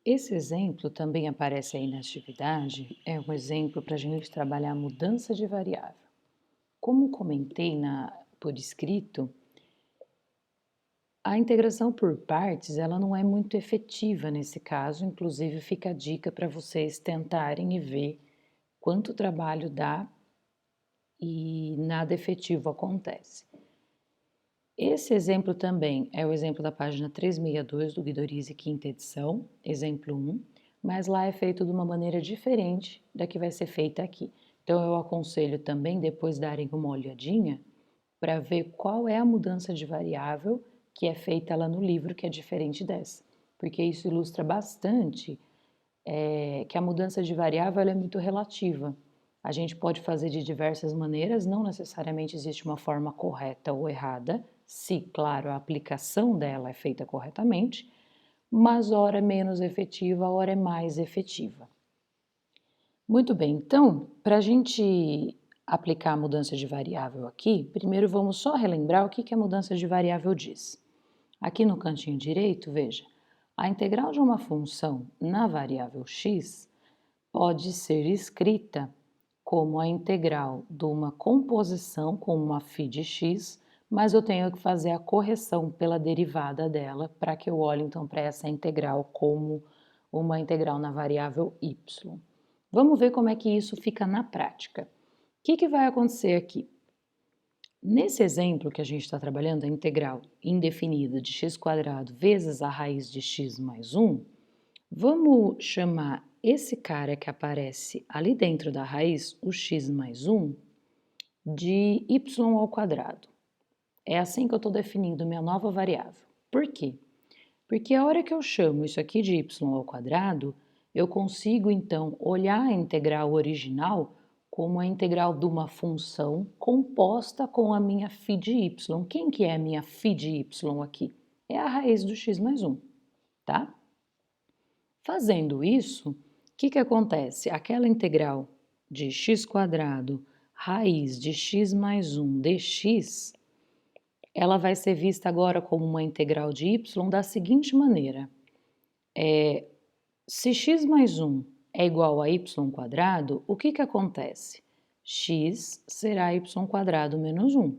Esse exemplo também aparece aí na atividade, é um exemplo para a gente trabalhar a mudança de variável. Como comentei por escrito, a integração por partes ela não é muito efetiva nesse caso, inclusive fica a dica para vocês tentarem e ver quanto trabalho dá e nada efetivo acontece. Esse exemplo também é o exemplo da página 362 do Guidorize, quinta edição, exemplo 1, mas lá é feito de uma maneira diferente da que vai ser feita aqui. Então eu aconselho também depois darem uma olhadinha para ver qual é a mudança de variável que é feita lá no livro que é diferente dessa, porque isso ilustra bastante que a mudança de variável é muito relativa. A gente pode fazer de diversas maneiras, não necessariamente existe uma forma correta ou errada, se, claro, a aplicação dela é feita corretamente, mas hora é menos efetiva, hora é mais efetiva. Muito bem, então, para a gente aplicar a mudança de variável aqui, primeiro vamos só relembrar o que a mudança de variável diz. Aqui no cantinho direito, veja, a integral de uma função na variável x pode ser escrita como a integral de uma composição com uma φ de x, mas eu tenho que fazer a correção pela derivada dela para que eu olhe então para essa integral como uma integral na variável y. Vamos ver como é que isso fica na prática. O que vai acontecer aqui? Nesse exemplo que a gente está trabalhando, a integral indefinida de x² vezes a raiz de x mais 1, vamos chamar esse cara que aparece ali dentro da raiz, o x mais 1, de y². É assim que eu estou definindo minha nova variável. Por quê? Porque a hora que eu chamo isso aqui de y², eu consigo então olhar a integral original como a integral de uma função composta com a minha φ de y. Quem que é a minha φ de y aqui? É a raiz do x mais 1, tá? Fazendo isso, o que acontece? Aquela integral de x² raiz de x mais 1 dx, ela vai ser vista agora como uma integral de y da seguinte maneira. Se x mais 1 é igual a y², o que acontece? X será y² menos 1.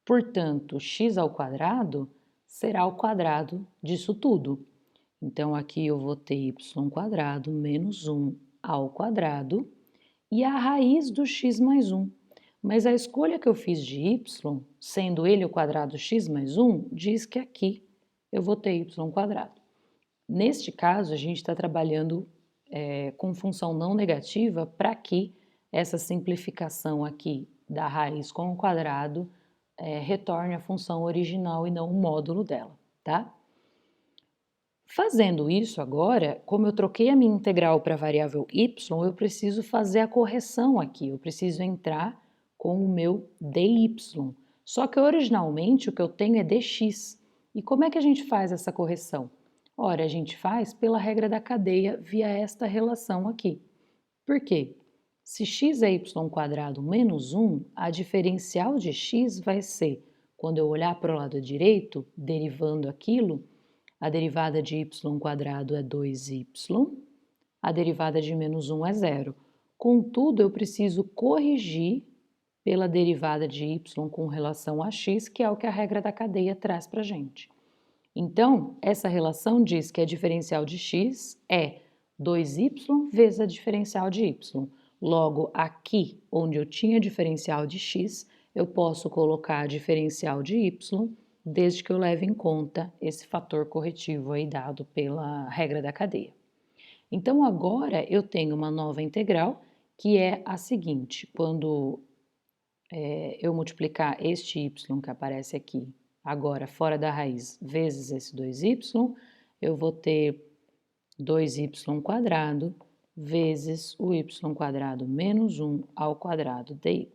Portanto, x² será o quadrado disso tudo. Então, aqui eu vou ter y² menos 1 ao quadrado e a raiz do x mais 1. Mas a escolha que eu fiz de y, sendo ele o quadrado x mais 1, diz que aqui eu vou ter y². Neste caso, a gente está trabalhando com função não negativa para que essa simplificação aqui da raiz com o quadrado retorne a função original e não o módulo dela, tá? Fazendo isso agora, como eu troquei a minha integral para a variável y, eu preciso fazer a correção aqui, eu preciso entrar com o meu dy. Só que originalmente o que eu tenho é dx. E como é que a gente faz essa correção? Ora, a gente faz pela regra da cadeia via esta relação aqui. Por quê? Se x é y² menos 1, a diferencial de x vai ser, quando eu olhar para o lado direito, derivando aquilo, a derivada de y² é 2y, a derivada de menos 1 é 0. Contudo, eu preciso corrigir pela derivada de y com relação a x, que é o que a regra da cadeia traz para a gente. Então, essa relação diz que a diferencial de x é 2y vezes a diferencial de y. Logo, aqui, onde eu tinha diferencial de x, eu posso colocar a diferencial de y, desde que eu leve em conta esse fator corretivo aí dado pela regra da cadeia. Então, agora eu tenho uma nova integral, que é a seguinte: quando eu multiplicar este y que aparece aqui, agora fora da raiz, vezes esse 2y, eu vou ter 2y² vezes o y² menos 1 ao quadrado dy.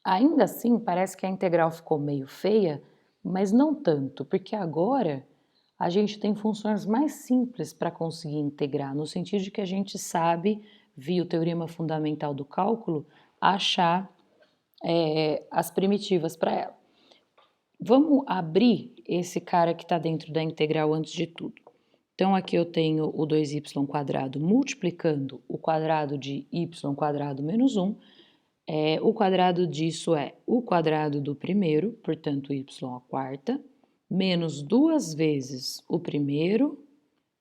Ainda assim, parece que a integral ficou meio feia, mas não tanto, porque agora a gente tem funções mais simples para conseguir integrar, no sentido de que a gente sabe, via o teorema fundamental do cálculo, achar as primitivas para ela. Vamos abrir esse cara que está dentro da integral antes de tudo. Então, aqui eu tenho o 2y² multiplicando o quadrado de y² menos 1. O quadrado disso é o quadrado do primeiro, portanto, y², menos 2 vezes o primeiro,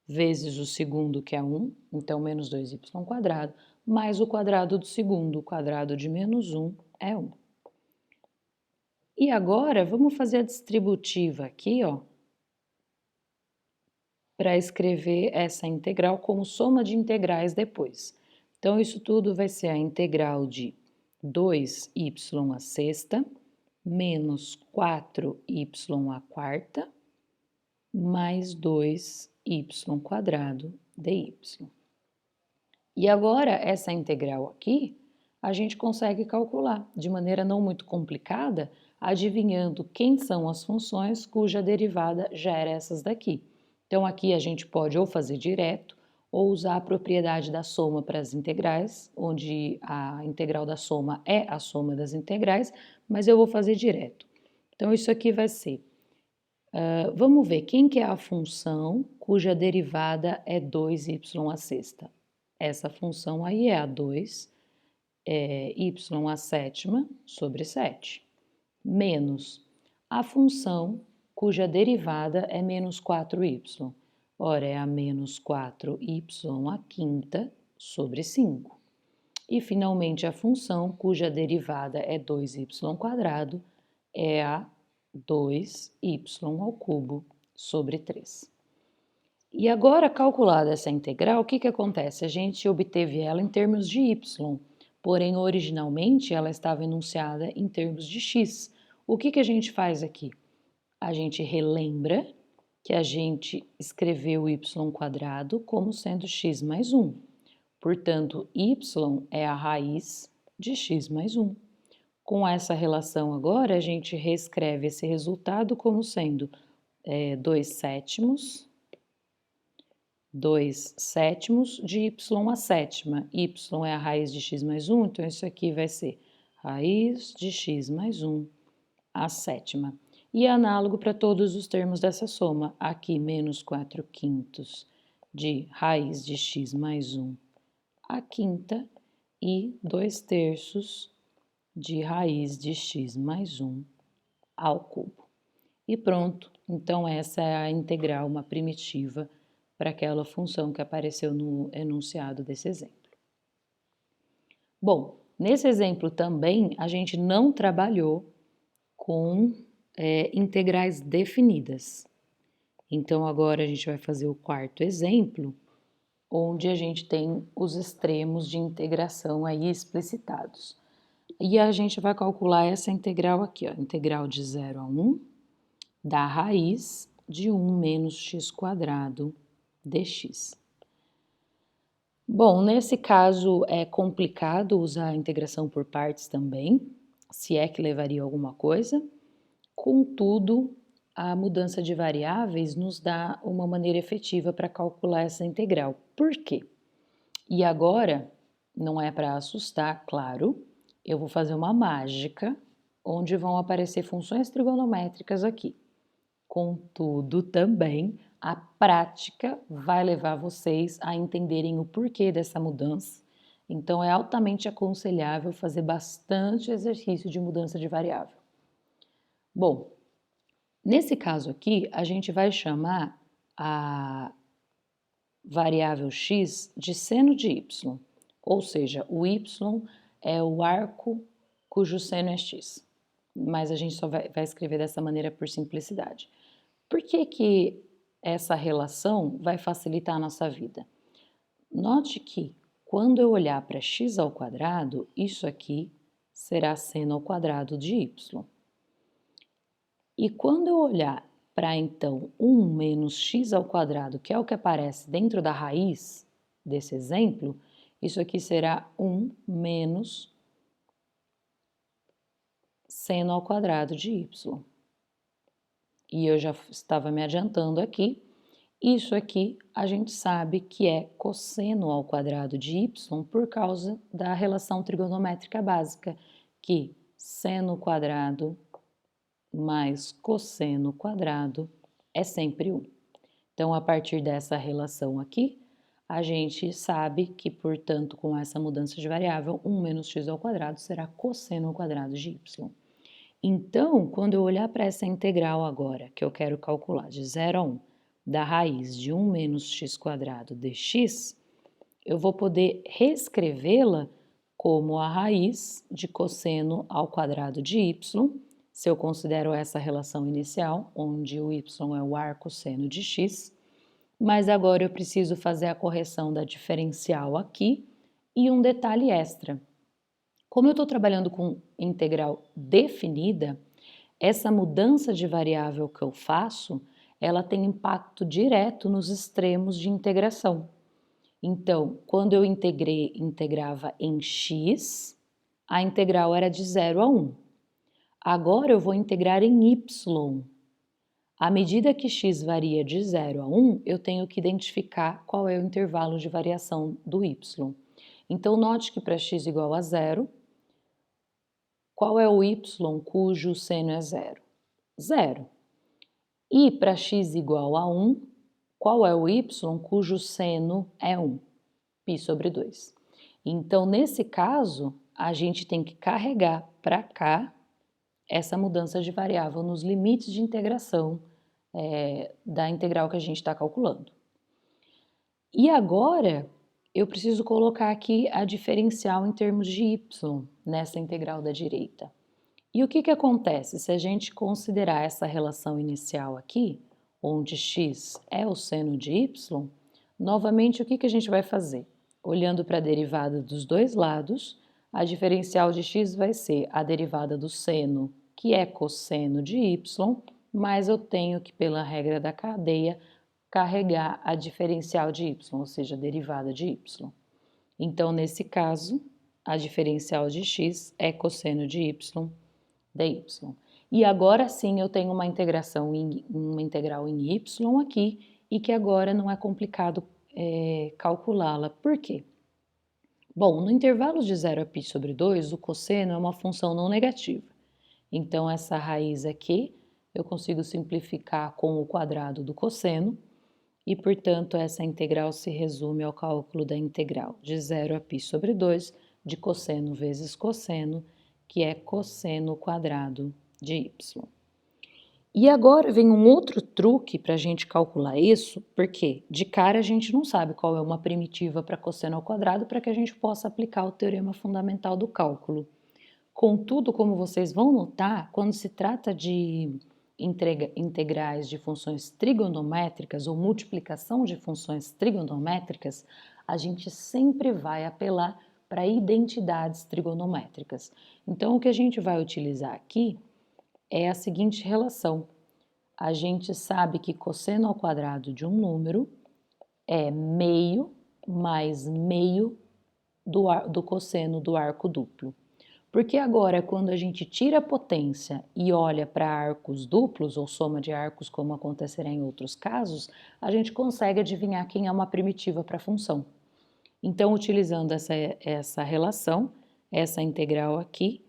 vezes o segundo, que é 1, então menos 2y², mais o quadrado do segundo, o quadrado de menos 1 é 1. E agora, vamos fazer a distributiva aqui, ó, para escrever essa integral como soma de integrais depois. Então, isso tudo vai ser a integral de 2y² menos 4y² mais 2y² dy. E agora, essa integral aqui, a gente consegue calcular de maneira não muito complicada, adivinhando quem são as funções cuja derivada gera essas daqui. Então, aqui a gente pode ou fazer direto, ou usar a propriedade da soma para as integrais, onde a integral da soma é a soma das integrais, mas eu vou fazer direto. Então, isso aqui vai ser, vamos ver, quem que é a função cuja derivada é 2y²? Essa função aí é a 2, y² sobre 7, menos a função cuja derivada é menos 4y. Ora, é a menos 4y² sobre 5. E, finalmente, a função cuja derivada é 2y² é a 2y³ sobre 3. E agora, calculada essa integral, o que que acontece? A gente obteve ela em termos de y, porém, originalmente, ela estava enunciada em termos de x. O que que a gente faz aqui? A gente relembra que a gente escreveu y² como sendo x mais 1. Portanto, y é a raiz de x mais 1. Com essa relação agora, a gente reescreve esse resultado como sendo 2/7 de y². Y é a raiz de x mais 1, então isso aqui vai ser raiz de x mais 1 à sétima. E é análogo para todos os termos dessa soma. Aqui, menos 4/5 de raiz de x mais 1 à quinta e 2/3 de raiz de x mais 1 ao cubo. E pronto, então essa é a integral, uma primitiva, para aquela função que apareceu no enunciado desse exemplo. Bom, nesse exemplo também a gente não trabalhou com integrais definidas. Então, agora a gente vai fazer o quarto exemplo, onde a gente tem os extremos de integração aí explicitados. E a gente vai calcular essa integral aqui, ó, integral de 0 a 1 da raiz de 1 menos x² dx. Bom, nesse caso é complicado usar a integração por partes também, se é que levaria alguma coisa. Contudo, a mudança de variáveis nos dá uma maneira efetiva para calcular essa integral. Por quê? E agora, não é para assustar, claro, eu vou fazer uma mágica, onde vão aparecer funções trigonométricas aqui. Contudo, também, a prática vai levar vocês a entenderem o porquê dessa mudança. Então, é altamente aconselhável fazer bastante exercício de mudança de variável. Bom, nesse caso aqui, a gente vai chamar a variável x de seno de y, ou seja, o y é o arco cujo seno é x, mas a gente só vai escrever dessa maneira por simplicidade. Por que que essa relação vai facilitar a nossa vida? Note que quando eu olhar para x², isso aqui será seno ao quadrado de y. E quando eu olhar para, então, 1 menos x², que é o que aparece dentro da raiz desse exemplo, isso aqui será 1 menos seno ao quadrado de y. E eu já estava me adiantando aqui, isso aqui a gente sabe que é cosseno ao quadrado de y por causa da relação trigonométrica básica, que seno quadrado mais cosseno quadrado é sempre 1. Então, a partir dessa relação aqui, a gente sabe que, portanto, com essa mudança de variável, 1 menos x ao quadrado será cosseno ao quadrado de y. Então, quando eu olhar para essa integral agora, que eu quero calcular de 0 a 1, da raiz de 1 menos x quadrado dx, eu vou poder reescrevê-la como a raiz de cosseno ao quadrado de y, se eu considero essa relação inicial, onde o y é o arcosseno de x, mas agora eu preciso fazer a correção da diferencial aqui e um detalhe extra. Como eu estou trabalhando com integral definida, essa mudança de variável que eu faço, ela tem impacto direto nos extremos de integração. Então, quando eu integrava em x, a integral era de 0 a 1. Agora eu vou integrar em y. À medida que x varia de 0 a 1, eu tenho que identificar qual é o intervalo de variação do y. Então, note que para x igual a 0, qual é o y cujo seno é 0? 0. E para x igual a 1, qual é o y cujo seno é 1? Π sobre 2. Então, nesse caso, a gente tem que carregar para cá essa mudança de variável nos limites de integração da integral que a gente está calculando. E agora, eu preciso colocar aqui a diferencial em termos de y nessa integral da direita. E o que acontece se a gente considerar essa relação inicial aqui, onde x é o seno de y, novamente o que a gente vai fazer? Olhando para a derivada dos dois lados, a diferencial de x vai ser a derivada do seno, que é cosseno de y, mas eu tenho que, pela regra da cadeia, carregar a diferencial de y, ou seja, a derivada de y. Então, nesse caso, a diferencial de x é cosseno de y dy. E agora sim eu tenho uma integral em y aqui e que agora não é complicado calculá-la. Por quê? Bom, no intervalo de 0 a π sobre 2, o cosseno é uma função não negativa. Então, essa raiz aqui eu consigo simplificar com o quadrado do cosseno e, portanto, essa integral se resume ao cálculo da integral de 0 a π sobre 2 de cosseno vezes cosseno, que é cosseno quadrado de y. E agora vem um outro truque para a gente calcular isso, porque de cara a gente não sabe qual é uma primitiva para cosseno ao quadrado para que a gente possa aplicar o teorema fundamental do cálculo. Contudo, como vocês vão notar, quando se trata de integrais de funções trigonométricas ou multiplicação de funções trigonométricas, a gente sempre vai apelar para identidades trigonométricas. Então, o que a gente vai utilizar aqui é a seguinte relação. A gente sabe que cosseno ao quadrado de um número é meio mais meio do cosseno do arco duplo. Porque agora, quando a gente tira a potência e olha para arcos duplos, ou soma de arcos, como acontecerá em outros casos, a gente consegue adivinhar quem é uma primitiva para a função. Então, utilizando essa relação, essa integral aqui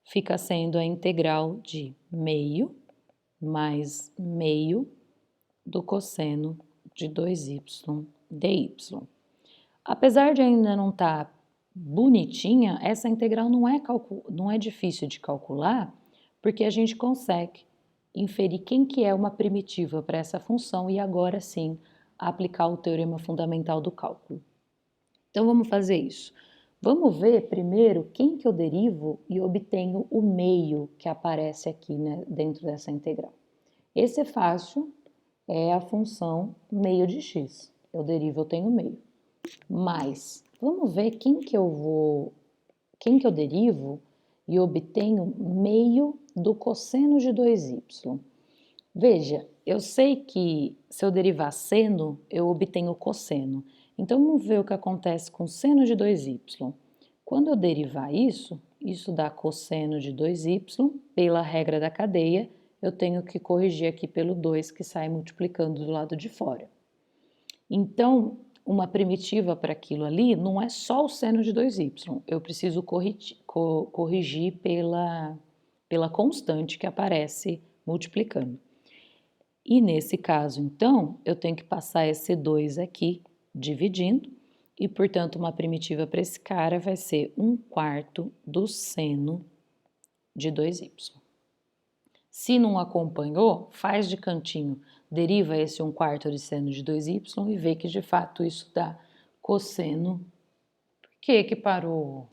fica sendo a integral de meio mais meio do cosseno de 2y dy. Apesar de ainda não estar bonitinha, essa integral não é difícil de calcular, porque a gente consegue inferir quem que é uma primitiva para essa função e agora sim aplicar o teorema fundamental do cálculo. Então vamos fazer isso. Vamos ver primeiro quem que eu derivo e obtenho o meio que aparece aqui, né, dentro dessa integral. Esse é fácil, é a função meio de x. Eu derivo, eu tenho meio. Mas vamos ver quem que eu derivo e obtenho meio do cosseno de 2y. Veja, eu sei que se eu derivar seno, eu obtenho cosseno. Então, vamos ver o que acontece com seno de 2y. Quando eu derivar isso dá cosseno de 2y, pela regra da cadeia, eu tenho que corrigir aqui pelo 2, que sai multiplicando do lado de fora. Então, uma primitiva para aquilo ali não é só o seno de 2y, eu preciso corrigir pela constante que aparece multiplicando. E nesse caso, então, eu tenho que passar esse 2 aqui, dividindo, e, portanto, uma primitiva para esse cara vai ser 1/4 do seno de 2y. Se não acompanhou, faz de cantinho, deriva esse 1/4 de seno de 2y e vê que, de fato, isso dá cosseno. Por que parou?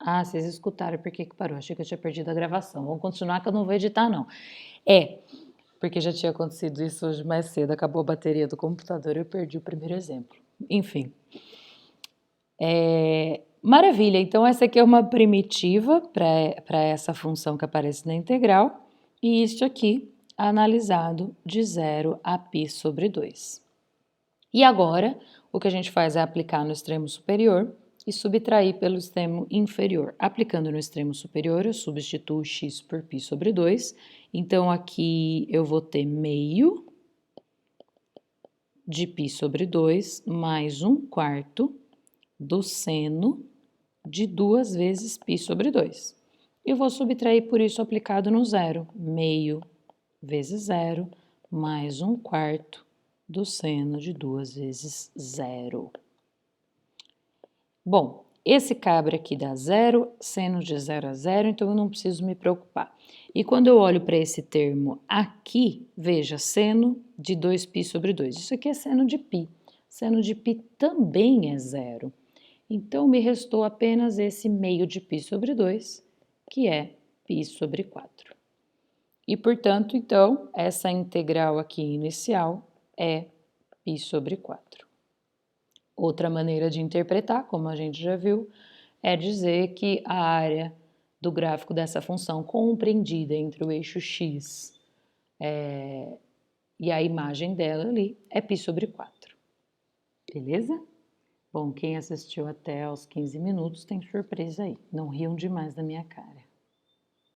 Ah, vocês escutaram por que parou. Achei que eu tinha perdido a gravação. Vamos continuar que eu não vou editar, não. Porque já tinha acontecido isso hoje mais cedo, acabou a bateria do computador e eu perdi o primeiro exemplo. Enfim. Maravilha, então essa aqui é uma primitiva para essa função que aparece na integral, e isso aqui analisado de 0 a π sobre 2. E agora, o que a gente faz é aplicar no extremo superior e subtrair pelo extremo inferior. Aplicando no extremo superior, eu substituo x por π sobre 2, então aqui eu vou ter meio de π sobre 2 mais 1/4 do seno de 2 vezes π sobre 2. E vou subtrair por isso aplicado no zero. Meio vezes zero mais 1/4 do seno de 2 vezes zero. Bom, esse cabra aqui dá zero, seno de 0 a 0, então eu não preciso me preocupar. E quando eu olho para esse termo aqui, veja, seno de 2π sobre 2. Isso aqui é seno de π. Seno de π também é zero. Então, me restou apenas esse meio de π sobre 2, que é π sobre 4. E, portanto, então, essa integral aqui inicial é π sobre 4. Outra maneira de interpretar, como a gente já viu, é dizer que a área do gráfico dessa função compreendida entre o eixo x e a imagem dela ali é π sobre 4. Beleza? Bom, quem assistiu até aos 15 minutos tem surpresa aí. Não riam demais da minha cara.